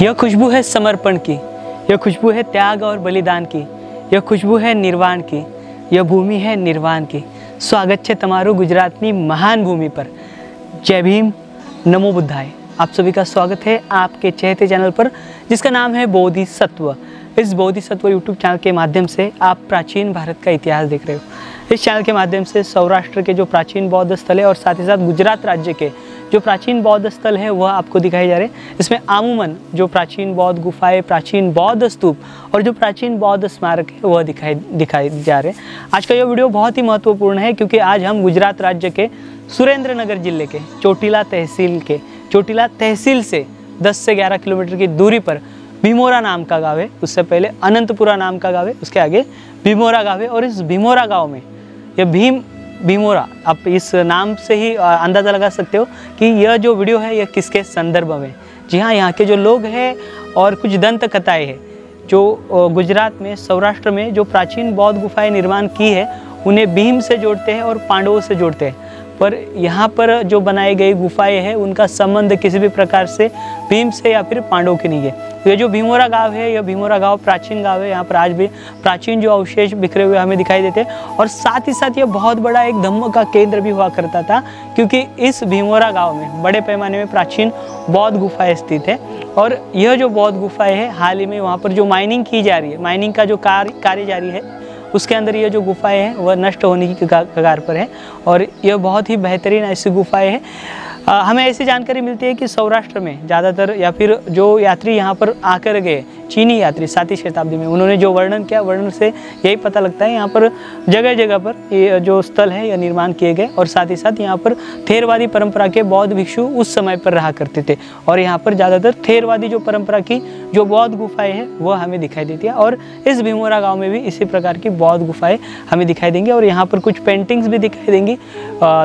यह खुशबू है समर्पण की, यह खुशबू है त्याग और बलिदान की, यह खुशबू है निर्वाण की, यह भूमि है निर्वाण की। स्वागत है तमारू गुजरातनी महान भूमि पर। जय भीम, नमो बुद्धाय। आप सभी का स्वागत है आपके चहेते चैनल पर जिसका नाम है बोधिसत्व। इस बोधिसत्व यूट्यूब चैनल के माध्यम से आप प्राचीन भारत का इतिहास देख रहे हो। इस चैनल के माध्यम से सौराष्ट्र के जो प्राचीन बौद्ध स्थल है और साथ ही साथ गुजरात राज्य के जो प्राचीन बौद्ध स्थल है वह आपको दिखाए जा रहे हैं। इसमें आमूमन जो प्राचीन बौद्ध गुफाएं, प्राचीन बौद्ध स्तूप और जो प्राचीन बौद्ध स्मारक है वह दिखाए जा रहे हैं। आज का यह वीडियो बहुत ही महत्वपूर्ण है क्योंकि आज हम गुजरात राज्य के सुरेंद्रनगर जिले के चोटीला तहसील से 10 से 11 किलोमीटर की दूरी पर भीमोरा नाम का गाँव है। उससे पहले अनंतपुरा नाम का गाँव है, उसके आगे भीमोरा गाँव है। और इस भीमोरा गाँव में यह भीमोरा, आप इस नाम से ही अंदाज़ा लगा सकते हो कि यह जो वीडियो है यह किसके संदर्भ में। जी हाँ, यहाँ के जो लोग हैं और कुछ दंत कथाएँ हैं जो गुजरात में, सौराष्ट्र में जो प्राचीन बौद्ध गुफाएं निर्माण की है उन्हें भीम से जोड़ते हैं और पांडवों से जोड़ते हैं। पर यहाँ पर जो बनाई गई गुफाएं हैं उनका संबंध किसी भी प्रकार से भीम से या फिर पांडवों के नहीं है। ये जो भीमोरा गांव है, यह भीमोरा गांव प्राचीन गांव है। यहाँ पर आज भी प्राचीन जो अवशेष बिखरे हुए हमें दिखाई देते हैं। और साथ ही साथ यह बहुत बड़ा एक धम्म का केंद्र भी हुआ करता था क्योंकि इस भीमोरा गांव में बड़े पैमाने में प्राचीन बौद्ध गुफाएं स्थित है। और यह जो बौद्ध गुफाएं है, हाल ही में वहाँ पर जो माइनिंग की जा रही है, माइनिंग का जो कार्य जारी है, उसके अंदर ये जो गुफाएं हैं वह नष्ट होने की कगार पर है। और यह बहुत ही बेहतरीन ऐसी गुफाएं हैं। हमें ऐसी जानकारी मिलती है कि सौराष्ट्र में ज़्यादातर या फिर जो यात्री यहाँ पर आकर गए, चीनी यात्री 7वीं शताब्दी में, उन्होंने जो वर्णन किया, वर्णन से यही पता लगता है यहाँ पर जगह जगह पर ये जो स्थल है यह निर्माण किए गए। और साथ ही साथ यहाँ पर थेरवादी परंपरा के बौद्ध भिक्षु उस समय पर रहा करते थे। और यहाँ पर ज़्यादातर थेरवादी जो परंपरा की जो बौद्ध गुफाएँ हैं वह हमें दिखाई देती है। और इस भीमोरा गाँव में भी इसी प्रकार की बौद्ध गुफाएँ हमें दिखाई देंगी। और यहाँ पर कुछ पेंटिंग्स भी दिखाई देंगी।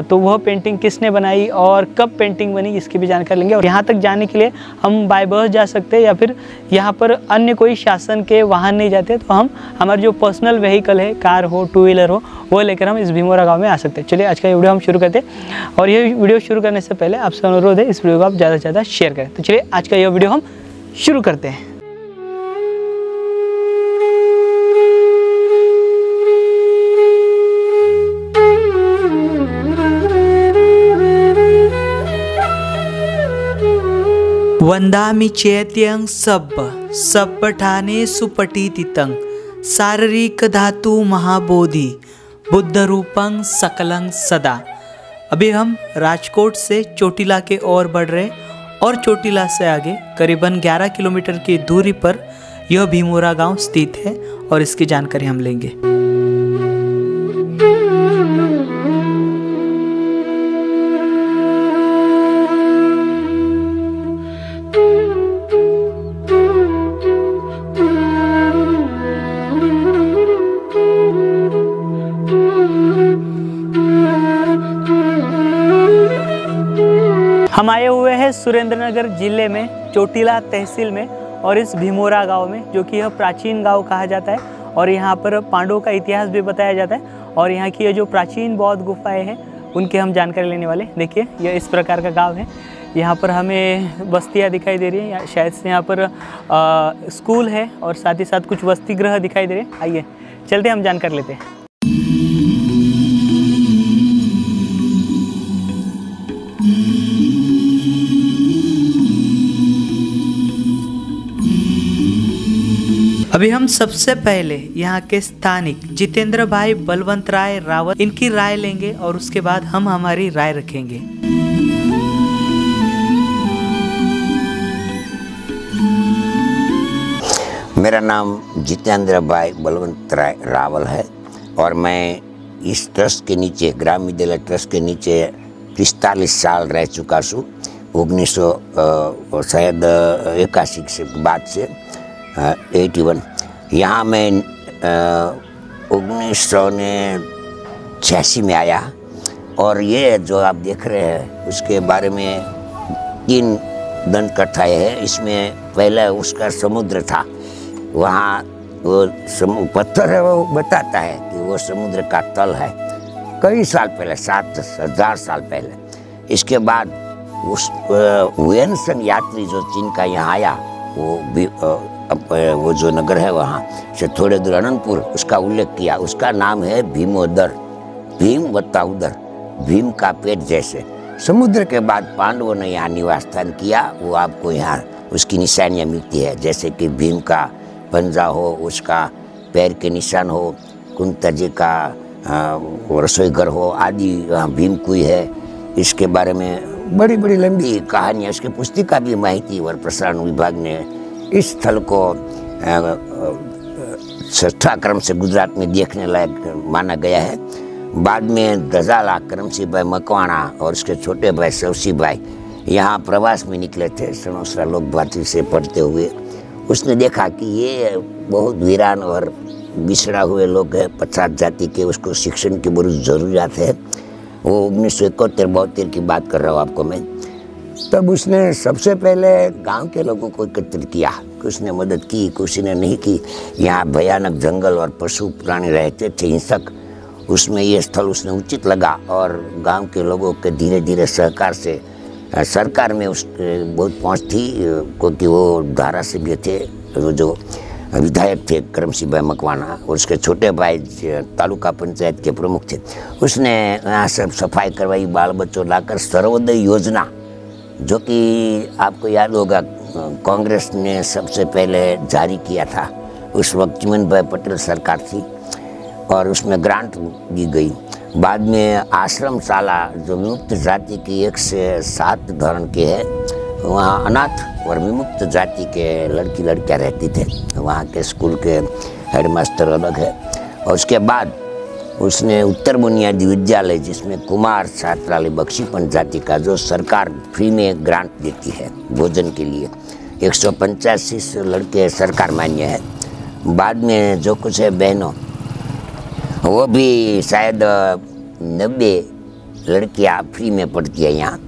तो वह पेंटिंग किसने बनाई और कब पेंटिंग बनी इसकी भी जानकारी लेंगे। और यहाँ तक जाने के लिए हम बाय बस जा सकते हैं या फिर यहाँ पर अन्य कोई शासन के वाहन नहीं जाते तो हम हमारे जो पर्सनल व्हीकल है, कार हो, 2 व्हीलर हो, वो लेकर हम इस भीमोरा गांव में आ सकते हैं। चलिए आज का ये वीडियो हम शुरू करते हैं। और ये वीडियो शुरू करने से पहले आपसे अनुरोध है इस वीडियो को आप ज़्यादा से ज़्यादा शेयर करें। तो चलिए आज का ये वीडियो हम शुरू करते हैं। वंदामि चैत्यं सब्ब ठाने सुपटितितं शारीरिक धातु महाबोधि बुद्ध रूपं सकलं सदा। अभी हम राजकोट से चोटीला के ओर बढ़ रहे और चोटीला से आगे करीबन 11 किलोमीटर की दूरी पर यह भीमोरा गांव स्थित है और इसकी जानकारी हम लेंगे। हम आए हुए हैं सुरेंद्रनगर जिले में, चोटीला तहसील में और इस भीमोरा गांव में, जो कि यह प्राचीन गांव कहा जाता है। और यहाँ पर पांडवों का इतिहास भी बताया जाता है। और यहाँ की ये जो प्राचीन बौद्ध गुफाएं हैं उनके हम जानकारी लेने वाले। देखिए यह इस प्रकार का गांव है। यहाँ पर हमें बस्तियाँ दिखाई दे रही हैं, शायद से यहाँ पर स्कूल है और साथ ही साथ कुछ वसति गृह दिखाई दे रहे हैं। आइए चलते हम जानकारी लेते हैं। अभी हम सबसे पहले यहाँ के स्थानिक जितेंद्र भाई बलवंत राय रावत, इनकी राय लेंगे और उसके बाद हम हमारी राय रखेंगे। मेरा नाम जितेंद्र भाई बलवंत राय रावल है और मैं इस ट्रस्ट के नीचे, ग्राम विद्यालय ट्रस्ट के नीचे 45 साल रह चुका हूँ। 1981 से बाद से 81। यहाँ मैं 1986 में आया। और ये जो आप देख रहे हैं उसके बारे में 3 दंत कथाएँ हैं। इसमें पहले उसका समुद्र था, वहाँ वो पत्थर है, वो बताता है कि वो समुद्र का तल है कई साल पहले, 7000 साल पहले। इसके बाद उस वेनसन यात्री जो चीन का यहाँ आया वो जो नगर है वहाँ से थोड़े दूर अनंतपुर, उसका उल्लेख किया। उसका नाम है भीमोदर, भीम वत्ता उदर, भीम का पेट जैसे। समुद्र के बाद पांडवों ने यहाँ निवास स्थान किया, वो आपको यहाँ उसकी निशानियाँ मिलती है, जैसे कि भीम का पंजा हो, उसका पैर के निशान हो, कुंता जी का रसोई घर हो आदि। यहाँ भीम कुई है, इसके बारे में बड़ी बड़ी लंबी कहानियाँ, उसकी पुस्तिका भी माहिती और प्रसारण विभाग ने इस स्थल को छठा क्रम से गुजरात में देखने लायक माना गया है। बाद में दजाला करमसिंह भाई मकवाणा और उसके छोटे भाई सवसी भाई यहाँ प्रवास में निकले थे सनोसरा लोक भाषी से पढ़ते हुए। उसने देखा कि ये बहुत वीरान और बिछड़ा हुए लोग हैं, पछात जाति के, उसको शिक्षण की बड़ी ज़रूरत है। वो 1971-72 की बात कर रहा हूँ आपको मैं। तब उसने सबसे पहले गांव के लोगों को एकत्रित किया, कुछ ने मदद की, कुछ ने नहीं की। यहाँ भयानक जंगल और पशु प्राणी रहते थे, हिंसक। उसमें ये स्थल उसने उचित लगा और गांव के लोगों के धीरे धीरे सहकार से सरकार में उसके बहुत पहुँच थी, क्योंकि वो धारासभ्य थे, वो जो विधायक थे करमसिंह भाई मकवाणा, और उसके छोटे भाई तालुका पंचायत के प्रमुख थे। उसने यहाँ सब सफाई करवाई, बाल बच्चों लाकर सर्वोदय योजना, जो कि आपको याद होगा कांग्रेस ने सबसे पहले जारी किया था। उस वक्त चिमन भाई पटेल सरकार थी और उसमें ग्रांट दी गई। बाद में आश्रम शाला जो विमुक्त जाति की 1 से 7 धर्म के है, वहाँ अनाथ और विमुक्त जाति के लड़की लड़कियाँ रहती थे। वहाँ के स्कूल के हेडमास्टर अलग है। और उसके बाद उसने उत्तर बुनियादी विद्यालय, जिसमें कुमार छात्रालय बख्शीपंथ जाति का, जो सरकार फ्री में ग्रांट देती है भोजन के लिए, 185 लड़के सरकार मान्य है। बाद में जो कुछ है बहनों, वो भी शायद 90 लड़कियाँ फ्री में पढ़ती है। यहाँ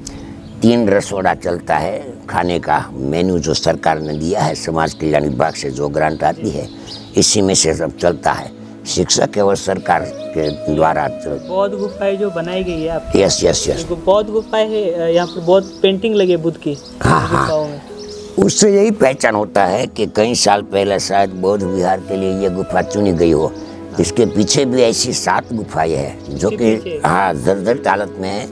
3 रसोड़ा चलता है खाने का मेन्यू, जो सरकार ने दिया है समाज कल्याण विभाग से जो ग्रांट आती है, इसी में से सब चलता है। शिक्षक एवं सरकार के द्वारा बौद्ध गुफाएं जो बनाई गई है आपकी, यस बौद्ध गुफाएं है, यहाँ पर बहुत पेंटिंग लगी है बुद्ध की। हाँ, उससे यही पहचान होता है कि कई साल पहले शायद बौद्ध विहार के लिए ये गुफा चुनी गई हो। इसके पीछे भी ऐसी 7 गुफाएं हैं जो कि हाँ जर्जर हालत में है।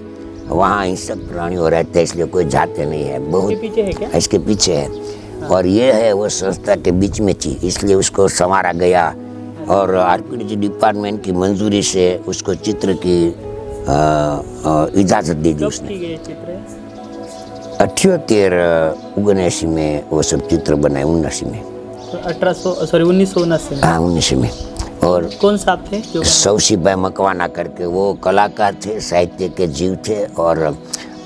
वहाँ हिंसक प्राणी हो रहते हैं, इसलिए कोई जाते नहीं है। बहुत पीछे है क्या? इसके पीछे है। और ये है वो संस्था के बीच में थी, इसलिए उसको संवारा गया और आर्कियोलॉजी डिपार्टमेंट की मंजूरी से उसको चित्र की इजाज़त दे दी उसने। 78-79 में वो सब चित्र बनाए, 79 में। 1979 में। हाँ, 19 में। और कौन साहब थे? सवसी भाई मकवाना करके, वो कलाकार थे, साहित्य के जीव थे और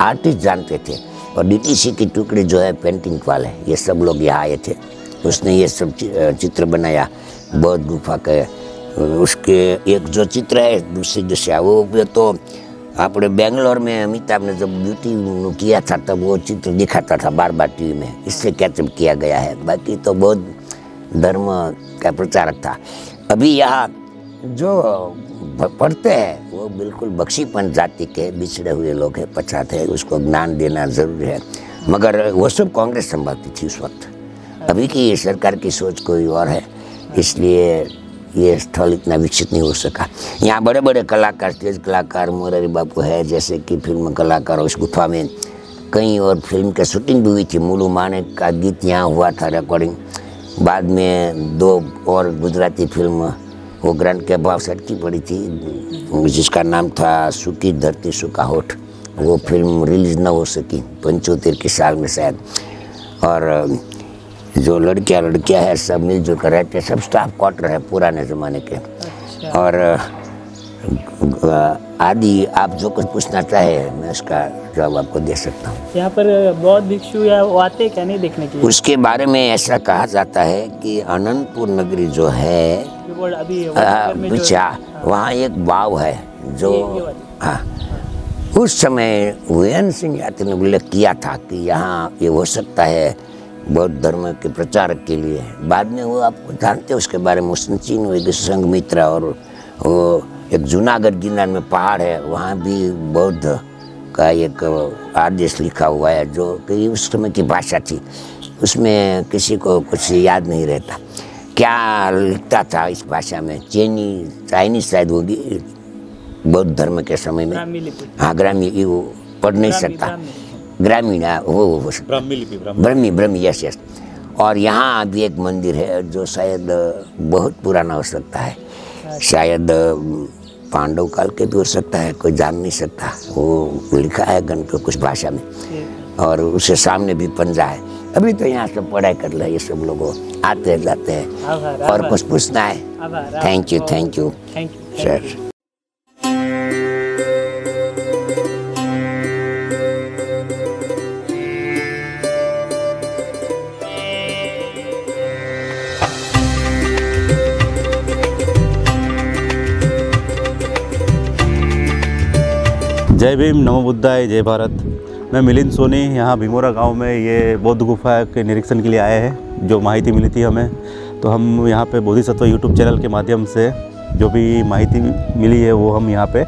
आर्टिस्ट जानते थे। और डीटीसी की टुकड़ी जो है पेंटिंग वाले, ये सब लोग यहाँ आए थे। उसने ये सब चित्र बनाया बौद्ध गुफा के। उसके एक जो चित्र है दूसरी दिशा, वो तो आपने बेंगलोर में अमिताभ ने जब ब्यूटी किया था तब वो चित्र दिखाता था बार बार टीवी में, इससे कैचअप किया गया है। बाकी तो बौद्ध धर्म का प्रचारक था। अभी यहाँ जो पढ़ते हैं वो बिल्कुल बख्शीपंथ जाति के बिछड़े हुए लोग हैं, पछात है, उसको ज्ञान देना जरूरी है। मगर वो सब कांग्रेस संभालती थी उस वक्त। अभी की सरकार की सोच कोई और है, इसलिए ये स्थल इतना विकसित नहीं हो सका। यहाँ बड़े बड़े कलाकार, स्टेज कलाकार मोरारी बापू है, जैसे कि फिल्म कलाकार। उस गुफा में कई और फिल्म के शूटिंग भी हुई थी। मुलू मानेक का गीत यहाँ हुआ था रिकॉर्डिंग। बाद में 2 और गुजराती फिल्म वो ग्रांट के अभाव से अटकी पड़ी थी, जिसका नाम था सूखी धरती सूखा होठ। वो फिल्म रिलीज न हो सकी 75 के साल में शायद। और जो लड़कियां हैं सब मिलजुल कर रहते हैं, सब स्टाफ क्वार्टर है पुराने ज़माने के। अच्छा। और आदि आप जो कुछ पूछना चाहे मैं उसका जवाब आपको दे सकता हूँ। यहाँ पर बौद्ध भिक्षु या आते क्या नहीं देखने के लिए? उसके बारे में ऐसा कहा जाता है कि अनंतपुर नगरी जो है अभी पीछा, वहाँ एक बाव है जो हाँ उस समय वीएन सिंह यात्री ने उल्लेख किया था कि यहाँ ये हो सकता है बौद्ध धर्म के प्रचारक के लिए। बाद में वो आपको जानते हैं उसके बारे में, चीन संघमित्रा। और वो एक जूनागढ़ गिरनार में पहाड़ है, वहाँ भी बौद्ध का एक आदेश लिखा हुआ है जो कि उस समय की भाषा थी। उसमें किसी को कुछ याद नहीं रहता क्या लिखता था इस भाषा में। चाइनीज शायद होगी, बौद्ध धर्म के समय में। हाँ, ग्रामीण, वो पढ़ नहीं सकता, ग्रामीण वो ब्रह्मी, यस। और यहाँ भी एक मंदिर है जो शायद बहुत पुराना हो सकता है, शायद पांडव काल के भी हो सकता है, कोई जान नहीं सकता। वो लिखा है गण को कुछ भाषा में, और उसके सामने भी पंजा है। अभी तो यहाँ सब पढ़ाई कर रहे, ये सब लोग आते जाते हैं। और कुछ पूछना है? Thank you sir. जय भीम, नमो बुद्धाय, जय भारत। मैं मिलिंद सोनी, यहाँ भीमोरा गांव में ये बौद्ध गुफा के निरीक्षण के लिए आए हैं। जो माहिती मिली थी हमें, तो हम यहाँ पे बोधिसत्व यूट्यूब चैनल के माध्यम से जो भी माहिती मिली है वो हम यहाँ पे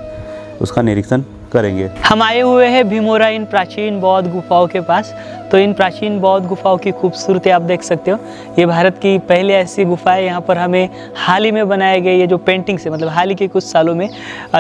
उसका निरीक्षण करेंगे। हम आए हुए हैं भीमोरा इन प्राचीन बौद्ध गुफाओं के पास। तो इन प्राचीन बौद्ध गुफाओं की खूबसूरती आप देख सकते हो। ये भारत की पहली ऐसी गुफा है। यहाँ पर हमें हाल ही में बनाए गए ये जो पेंटिंग से, मतलब हाल ही के कुछ सालों में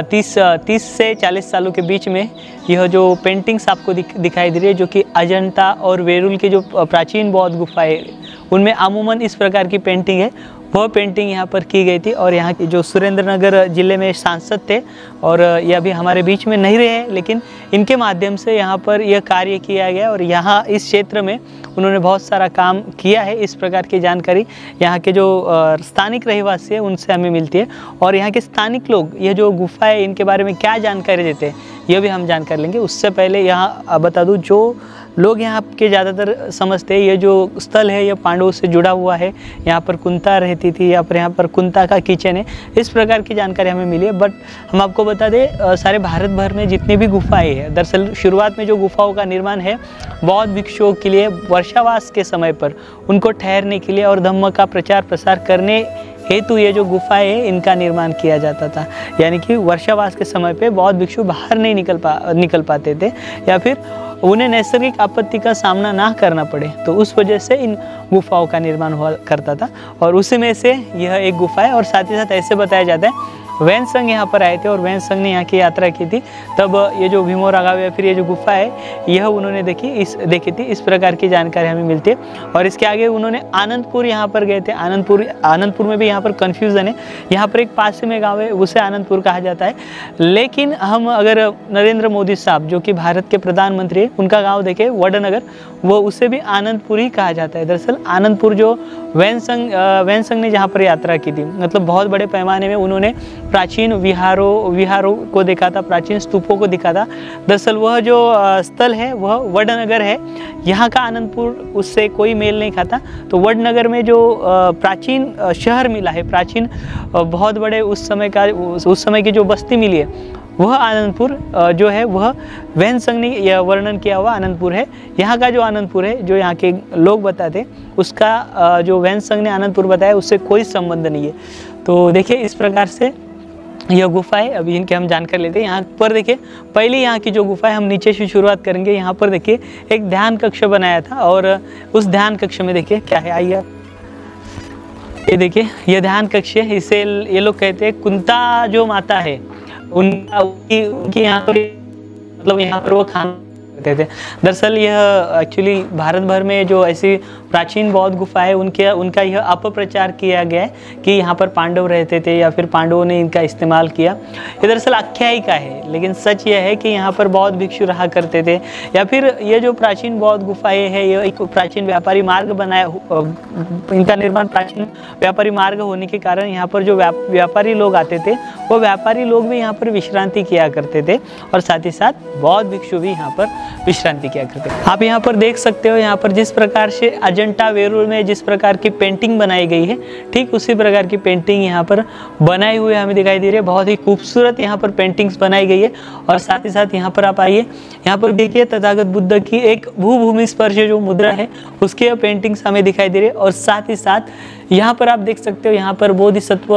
30 से 40 सालों के बीच में यह जो पेंटिंग्स आपको दिखाई दे रही है, जो कि अजंता और वेरुल के जो प्राचीन बौद्ध गुफाएँ, उनमें अमूमन इस प्रकार की पेंटिंग है। वह पेंटिंग यहाँ पर की गई थी। और यहाँ की जो सुरेंद्रनगर जिले में सांसद थे, और ये अभी हमारे बीच में नहीं रहे, लेकिन इनके माध्यम से यहाँ पर यह कार्य किया गया। और यहाँ इस क्षेत्र में उन्होंने बहुत सारा काम किया है। इस प्रकार की जानकारी यहाँ के जो स्थानिक रहवासी है उनसे हमें मिलती है। और यहाँ के स्थानिक लोग यह जो गुफा है इनके बारे में क्या जानकारी देते हैं, यह भी हम जानकारी लेंगे। उससे पहले यहाँ बता दूँ, जो लोग यहाँ के ज़्यादातर समझते हैं ये जो स्थल है यह पांडवों से जुड़ा हुआ है। यहाँ पर कुंता रहती थी, यहाँ पर कुंता का किचन है, इस प्रकार की जानकारी हमें मिली है। बट हम आपको बता दें, सारे भारत भर में जितनी भी गुफाएं हैं, दरअसल शुरुआत में जो गुफाओं का निर्माण है बौद्ध भिक्षुओं के लिए वर्षावास के समय पर उनको ठहरने के लिए और धम्म का प्रचार प्रसार करने हेतु ये जो गुफाएं है इनका निर्माण किया जाता था। यानी कि वर्षावास के समय पे बौद्ध भिक्षु बाहर नहीं निकल पाते थे, या फिर उन्हें नैसर्गिक आपत्ति का सामना ना करना पड़े, तो उस वजह से इन गुफाओं का निर्माण हुआ करता था। और उसी में से यह एक गुफा है। और साथ ही साथ ऐसे बताया जाता है वैनसंग यहाँ पर आए थे और वैनसंग ने यहाँ की यात्रा की थी, तब ये जो भीमोरा गाँव या फिर ये जो गुफा है यह उन्होंने देखी थी। इस प्रकार की जानकारी हमें मिलती है। और इसके आगे उन्होंने आनंदपुर यहाँ पर गए थे। आनंदपुर में भी यहाँ पर कन्फ्यूज़न है। यहाँ पर एक पास में गाँव है, उसे आनंदपुर कहा जाता है। लेकिन हम अगर नरेंद्र मोदी साहब जो कि भारत के प्रधानमंत्री है, उनका गाँव देखें वडनगर, वो उसे भी आनंदपुर ही कहा जाता है। दरअसल आनंदपुर जो वैनसंग ने जहाँ पर यात्रा की थी, मतलब बहुत बड़े पैमाने में उन्होंने प्राचीन विहारों को देखा था, प्राचीन स्तूपों को दिखा था। दरअसल वह जो स्थल है वह वडनगर है। यहाँ का आनंदपुर उससे कोई मेल नहीं खाता। तो वडनगर में जो प्राचीन शहर मिला है, प्राचीन बहुत बड़े उस समय की जो बस्ती मिली है, वह आनंदपुर जो है वह वैनसंग ने यह वर्णन किया हुआ आनंदपुर है। यहाँ का जो आनंदपुर है, जो यहाँ के लोग बताते, उसका जो वैनसंग ने आनंदपुर बताया उससे कोई संबंध नहीं है। तो देखिए इस प्रकार से यह गुफा है। अभी इनके हम जानकारी लेते हैं। यहाँ पर देखिए पहले यहाँ की जो गुफा है, हम नीचे से शुरुआत करेंगे। यहाँ पर देखिए एक ध्यान कक्ष बनाया था, और उस ध्यान कक्ष में देखिए क्या है, आइए ये देखिए, यह ध्यान कक्ष है। इसे ये लोग कहते हैं कुंता जो माता है उनकी यहाँ पर, मतलब यहाँ पर वो खाना थे। दरअसल यह एक्चुअली भारत भर में जो ऐसी प्राचीन बौद्ध गुफा है उनका यह अपप्रचार किया गया है कि यहाँ पर पांडव रहते थे या फिर पांडवों ने इनका इस्तेमाल किया। ये दरअसल आख्यायिका है, लेकिन सच यह है कि यहाँ पर बौद्ध भिक्षु रहा करते थे। या फिर ये जो प्राचीन बौद्ध गुफाएं है, ये एक प्राचीन व्यापारी मार्ग बनाया, इनका निर्माण प्राचीन व्यापारी मार्ग होने के कारण यहाँ पर जो व्यापारी लोग आते थे, वो व्यापारी लोग भी यहाँ पर विश्रांति किया करते थे, और साथ ही साथ बौद्ध भिक्षु भी यहाँ पर विश्रांति किया करते थे। आप यहाँ पर देख सकते हो, यहाँ पर जिस प्रकार से अजंता वेरूल में जिस प्रकार की पेंटिंग बनाई गई है, ठीक उसी प्रकार की पेंटिंग यहाँ पर बनाई हुई हमें दिखाई दे रही है। बहुत ही खूबसूरत यहाँ पर पेंटिंग्स बनाई गई है। और साथ ही साथ यहाँ पर आप आइए, यहाँ पर देखिए तथागत बुद्ध की एक भूभूमि स्पर्श जो मुद्रा है उसकी पेंटिंग्स हमें दिखाई दे रही है। और साथ ही साथ यहाँ पर आप देख सकते हो, यहाँ पर बोधिसत्व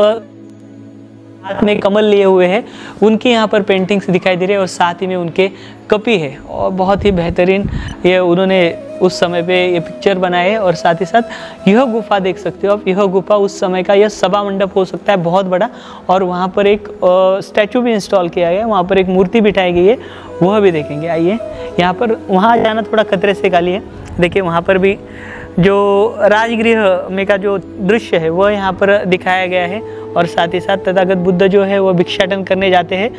हाथ में कमल लिए हुए हैं, उनकी यहाँ पर पेंटिंग्स दिखाई दे रही है और साथ ही में उनके कपी है और बहुत ही बेहतरीन ये उन्होंने उस समय पे ये पिक्चर बनाए है। और साथ ही साथ यह गुफा देख सकते हो आप, यह गुफा उस समय का यह सभा मंडप हो सकता है बहुत बड़ा, और वहाँ पर एक स्टैचू भी इंस्टॉल किया गया है, वहाँ पर एक मूर्ति बिठाई गई है, वह भी देखेंगे। आइए यहाँ पर, वहाँ जाना थोड़ा खतरे से खाली है। देखिए वहाँ पर भी जो राजगृह में का जो दृश्य है वह यहाँ पर दिखाया गया है, और साथ ही साथ तथागत बुद्ध जो है वह भिक्षाटन करने जाते हैं,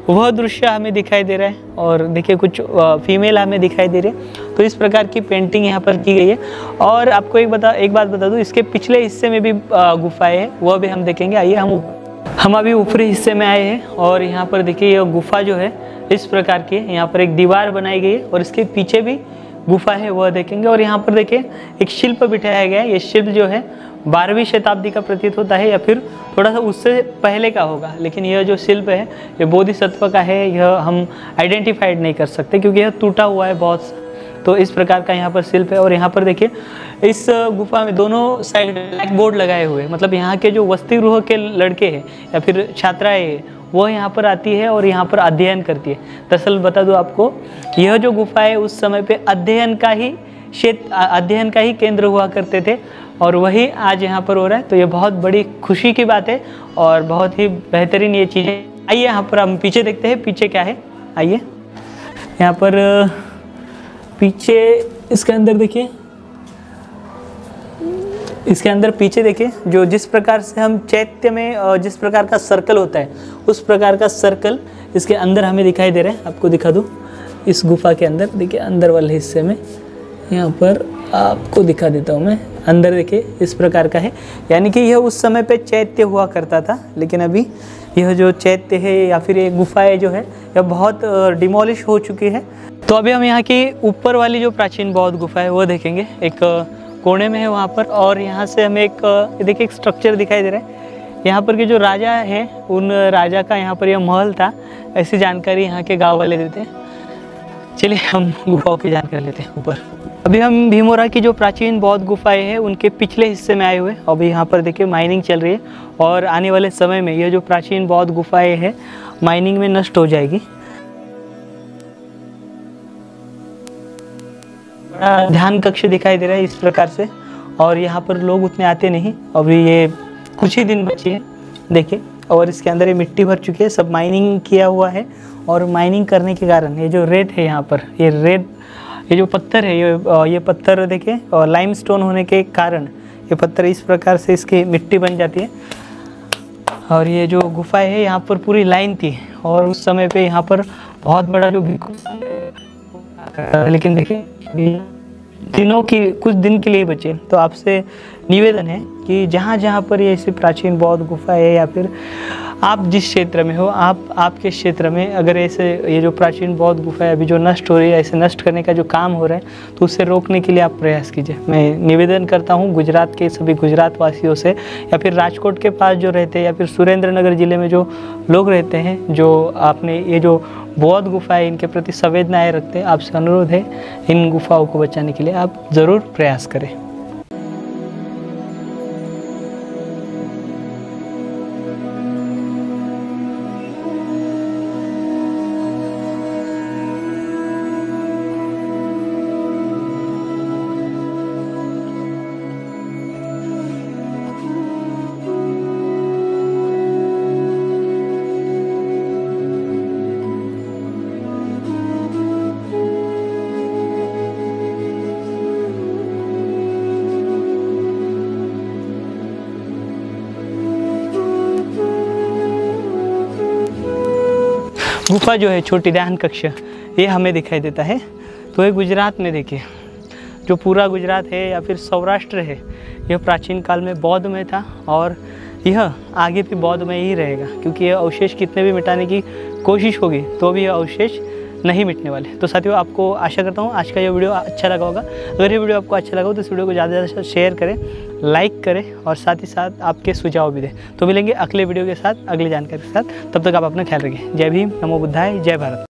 वह दृश्य हमें दिखाई दे रहा है। और देखिए कुछ फीमेल हमें दिखाई दे रही है। तो इस प्रकार की पेंटिंग यहाँ पर की गई है। और आपको एक बात बता दूँ, इसके पिछले हिस्से में भी गुफाएँ हैं, वह भी हम देखेंगे। आइए हम अभी ऊपरी हिस्से में आए हैं, और यहाँ पर देखिए यह गुफा जो है इस प्रकार की है। यहाँ पर एक दीवार बनाई गई है और इसके पीछे भी गुफा है, वह देखेंगे। और यहाँ पर देखिए एक शिल्प बिठाया गया है। ये शिल्प जो है 12वीं शताब्दी का प्रतीत होता है, या फिर थोड़ा सा उससे पहले का होगा, लेकिन यह जो शिल्प है ये बोधिसत्व का है। यह हम आइडेंटिफाइड नहीं कर सकते क्योंकि यह टूटा हुआ है बहुत। तो इस प्रकार का यहाँ पर शिल्प है। और यहाँ पर देखिए इस गुफा में दोनों साइड ब्लैक बोर्ड लगाए हुए, मतलब यहाँ के जो वसति गृह के लड़के हैं या फिर छात्राएँ हैं वो यहाँ पर आती है और यहाँ पर अध्ययन करती है। दरअसल बता दूँ आपको, यह जो गुफा है उस समय पे अध्ययन का ही केंद्र हुआ करते थे, और वही आज यहाँ पर हो रहा है। तो ये बहुत बड़ी खुशी की बात है और बहुत ही बेहतरीन ये चीज़ें। आइए यहाँ पर हम पीछे देखते हैं, पीछे क्या है। आइए यहाँ पर पीछे इसके अंदर देखिए, इसके अंदर पीछे देखिए जो जिस प्रकार से हम चैत्य में जिस प्रकार का सर्कल होता है उस प्रकार का सर्कल इसके अंदर हमें दिखाई दे रहा है। आपको दिखा दूँ इस गुफा के अंदर, देखिए अंदर वाले हिस्से में, यहाँ पर आपको दिखा देता हूँ मैं। अंदर देखिए इस प्रकार का है, यानी कि यह उस समय पे चैत्य हुआ करता था, लेकिन अभी यह जो चैत्य है या फिर ये गुफाएँ जो है यह बहुत डिमोलिश हो चुकी है। तो अभी हम यहाँ की ऊपर वाली जो प्राचीन बौद्ध गुफा है वो देखेंगे। एक कोने में है वहाँ पर, और यहाँ से हमें एक देखिए एक स्ट्रक्चर दिखाई दे रहा है। यहाँ पर के जो राजा है उन राजा का यहाँ पर यह महल था, ऐसी जानकारी यहाँ के गांव वाले देते हैं। चलिए हम गुफाओं की जानकारी लेते हैं ऊपर। अभी हम भीमोरा की जो प्राचीन बौद्ध गुफाएं हैं उनके पिछले हिस्से में आए हुए। अभी यहाँ पर देखिए माइनिंग चल रही है, और आने वाले समय में यह जो प्राचीन बौद्ध गुफाएं हैं माइनिंग में नष्ट हो जाएगी। बड़ा ध्यान कक्ष दिखाई दे रहा है इस प्रकार से, और यहाँ पर लोग उतने आते नहीं। अभी ये कुछ ही दिन बचे हैं देखिए, और इसके अंदर ये मिट्टी भर चुकी है, सब माइनिंग किया हुआ है। और माइनिंग करने के कारण ये जो रेत है यहाँ पर, ये जो पत्थर है, ये पत्थर देखिए, और लाइमस्टोन होने के कारण ये पत्थर इस प्रकार से इसकी मिट्टी बन जाती है। और ये जो गुफाएं है यहाँ पर पूरी लाइन थी, और उस समय पे यहाँ पर बहुत बड़ा जो भिक्षु, लेकिन देखिए कुछ दिन के लिए बचे। तो आपसे निवेदन है कि जहाँ जहाँ पर ये ऐसी प्राचीन बौद्ध गुफा है, या फिर आप जिस क्षेत्र में हो, आपके क्षेत्र में अगर ऐसे ये जो प्राचीन बौद्ध गुफा है अभी जो नष्ट हो रही है, ऐसे नष्ट करने का जो काम हो रहा है, तो उससे रोकने के लिए आप प्रयास कीजिए। मैं निवेदन करता हूँ गुजरात के सभी गुजरात वासियों से, या फिर राजकोट के पास जो रहते हैं, या फिर सुरेंद्र नगर ज़िले में जो लोग रहते हैं, जो आपने ये जो बौद्ध गुफा है इनके प्रति संवेदनाएँ रखते हैं, आपसे अनुरोध है इन गुफाओं को बचाने के लिए आप ज़रूर प्रयास करें। गुफा जो है छोटी ध्यान कक्ष, ये हमें दिखाई देता है। तो ये गुजरात में देखिए, जो पूरा गुजरात है या फिर सौराष्ट्र है, यह प्राचीन काल में बौद्ध में था, और यह आगे भी बौद्ध में ही रहेगा, क्योंकि यह अवशेष कितने भी मिटाने की कोशिश होगी तो भी यह अवशेष नहीं मिटने वाले। तो साथियों, आपको आशा करता हूँ आज का ये वीडियो अच्छा लगा होगा। अगर ये वीडियो आपको अच्छा लगा हो तो इस वीडियो को ज़्यादा से ज़्यादा शेयर करें, लाइक करें, और साथ ही साथ आपके सुझाव भी दें। तो मिलेंगे अगले वीडियो के साथ, अगली जानकारी के साथ। तब तक आप अपना ख्याल रखिए। जय भीम, नमो बुद्धाय, जय भारत।